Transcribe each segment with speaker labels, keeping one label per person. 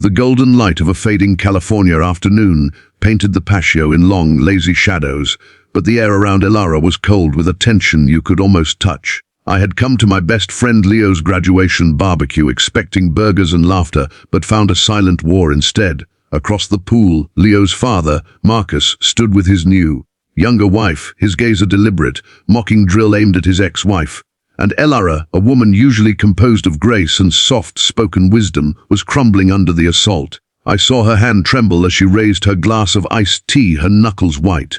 Speaker 1: The golden light of a fading California afternoon painted the patio in long, lazy shadows, but the air around Elara was cold with a tension you could almost touch. I had come to my best friend Leo's graduation barbecue expecting burgers and laughter, but found a silent war instead. Across the pool, Leo's father, Marcus, stood with his new, younger wife, his gaze a deliberate, mocking drill aimed at his ex-wife. And Elara, a woman usually composed of grace and soft-spoken wisdom, was crumbling under the assault. I saw her hand tremble as she raised her glass of iced tea, her knuckles white.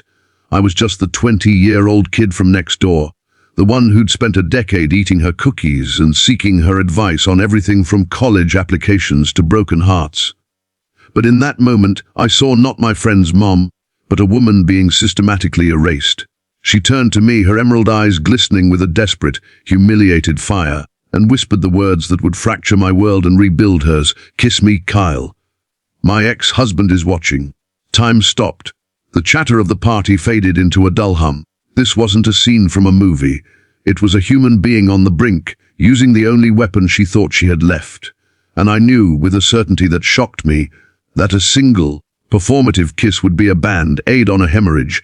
Speaker 1: I was just the 20-year-old kid from next door, the one who'd spent a decade eating her cookies and seeking her advice on everything from college applications to broken hearts. But in that moment, I saw not my friend's mom, but a woman being systematically erased. She turned to me, her emerald eyes glistening with a desperate, humiliated fire, and whispered the words that would fracture my world and rebuild hers. "Kiss me, Kyle. My ex-husband is watching." Time stopped. The chatter of the party faded into a dull hum. This wasn't a scene from a movie. It was a human being on the brink, using the only weapon she thought she had left. And I knew, with a certainty that shocked me, that a single, performative kiss would be a band-aid on a hemorrhage.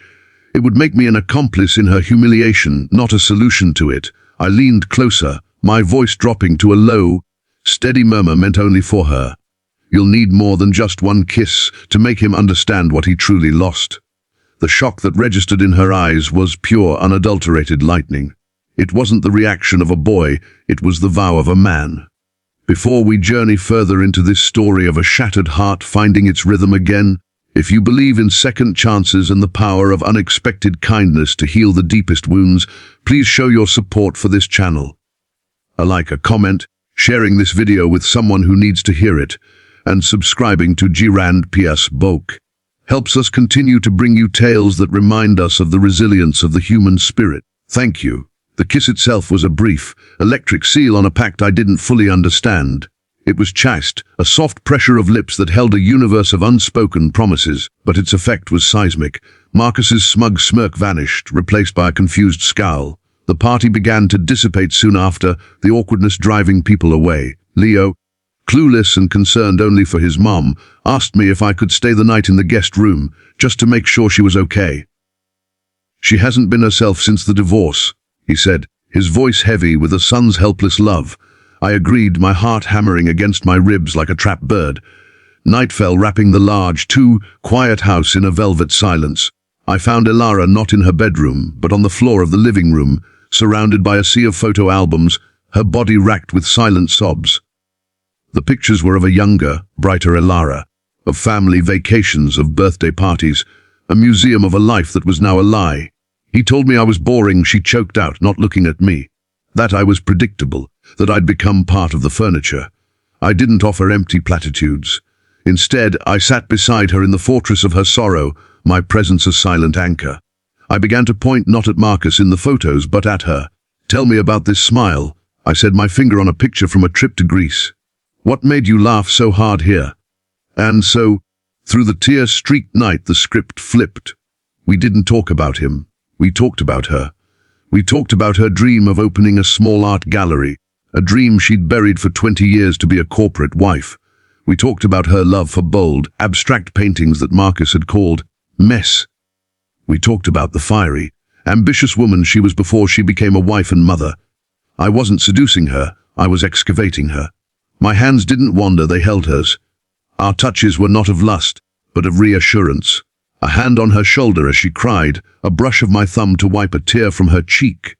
Speaker 1: It would make me an accomplice in her humiliation, not a solution to it. I leaned closer, my voice dropping to a low, steady murmur meant only for her. "You'll need more than just one kiss to make him understand what he truly lost." The shock that registered in her eyes was pure, unadulterated lightning. It wasn't the reaction of a boy, it was the vow of a man. Before we journey further into this story of a shattered heart finding its rhythm again, if you believe in second chances and the power of unexpected kindness to heal the deepest wounds, please show your support for this channel. A like, a comment, sharing this video with someone who needs to hear it, and subscribing to Girand PS Bok helps us continue to bring you tales that remind us of the resilience of the human spirit. Thank you. The kiss itself was a brief, electric seal on a pact I didn't fully understand. It was chaste, a soft pressure of lips that held a universe of unspoken promises, but its effect was seismic. Marcus's smug smirk vanished, replaced by a confused scowl. The party began to dissipate soon after, the awkwardness driving people away. Leo, clueless and concerned only for his mom, asked me if I could stay the night in the guest room, just to make sure she was okay. "She hasn't been herself since the divorce," he said, his voice heavy with a son's helpless love. I agreed, my heart hammering against my ribs like a trapped bird. Night fell, wrapping the large, quiet house in a velvet silence. I found Elara not in her bedroom, but on the floor of the living room, surrounded by a sea of photo albums, her body racked with silent sobs. The pictures were of a younger, brighter Elara, of family vacations, of birthday parties, a museum of a life that was now a lie. He told me I was boring, she choked out, not looking at me. That I was predictable, that I'd become part of the furniture. I didn't offer empty platitudes. Instead, I sat beside her in the fortress of her sorrow, my presence a silent anchor. I began to point not at Marcus in the photos, but at her. "Tell me about this smile," I said, my finger on a picture from a trip to Greece. "What made you laugh so hard here?" And so, through the tear-streaked night, the script flipped. We didn't talk about him. We talked about her. We talked about her dream of opening a small art gallery, a dream she'd buried for 20 years to be a corporate wife. We talked about her love for bold, abstract paintings that Marcus had called mess. We talked about the fiery, ambitious woman she was before she became a wife and mother. I wasn't seducing her, I was excavating her. My hands didn't wander, they held hers. Our touches were not of lust, but of reassurance. A hand on her shoulder as she cried, a brush of my thumb to wipe a tear from her cheek.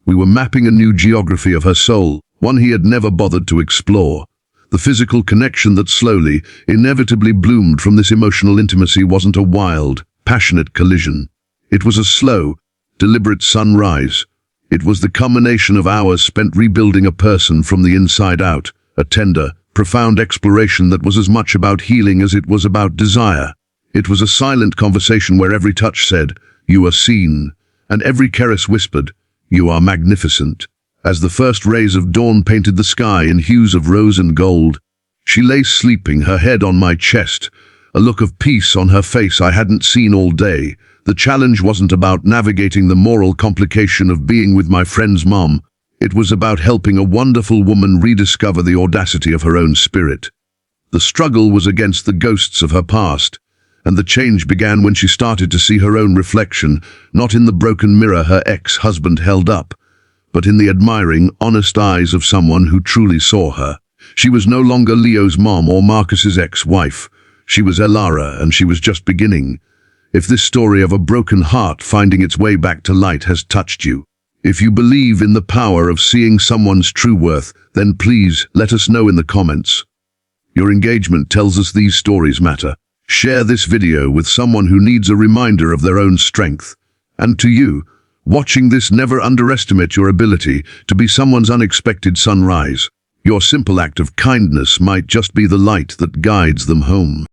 Speaker 1: We were mapping a new geography of her soul, one he had never bothered to explore. The physical connection that slowly, inevitably bloomed from this emotional intimacy wasn't a wild, passionate collision. It was a slow, deliberate sunrise. It was the culmination of hours spent rebuilding a person from the inside out, a tender, profound exploration that was as much about healing as it was about desire. It was a silent conversation where every touch said, "You are seen," and every caress whispered, "You are magnificent." As the first rays of dawn painted the sky in hues of rose and gold, she lay sleeping, her head on my chest, a look of peace on her face I hadn't seen all day. The challenge wasn't about navigating the moral complication of being with my friend's mom. It was about helping a wonderful woman rediscover the audacity of her own spirit. The struggle was against the ghosts of her past, and the change began when she started to see her own reflection, not in the broken mirror her ex-husband held up, but in the admiring, honest eyes of someone who truly saw her. She was no longer Leo's mom or Marcus's ex-wife. She was Elara, and she was just beginning. If this story of a broken heart finding its way back to light has touched you, if you believe in the power of seeing someone's true worth, then please let us know in the comments. Your engagement tells us these stories matter. Share this video with someone who needs a reminder of their own strength. And to you, watching this, never underestimate your ability to be someone's unexpected sunrise. Your simple act of kindness might just be the light that guides them home.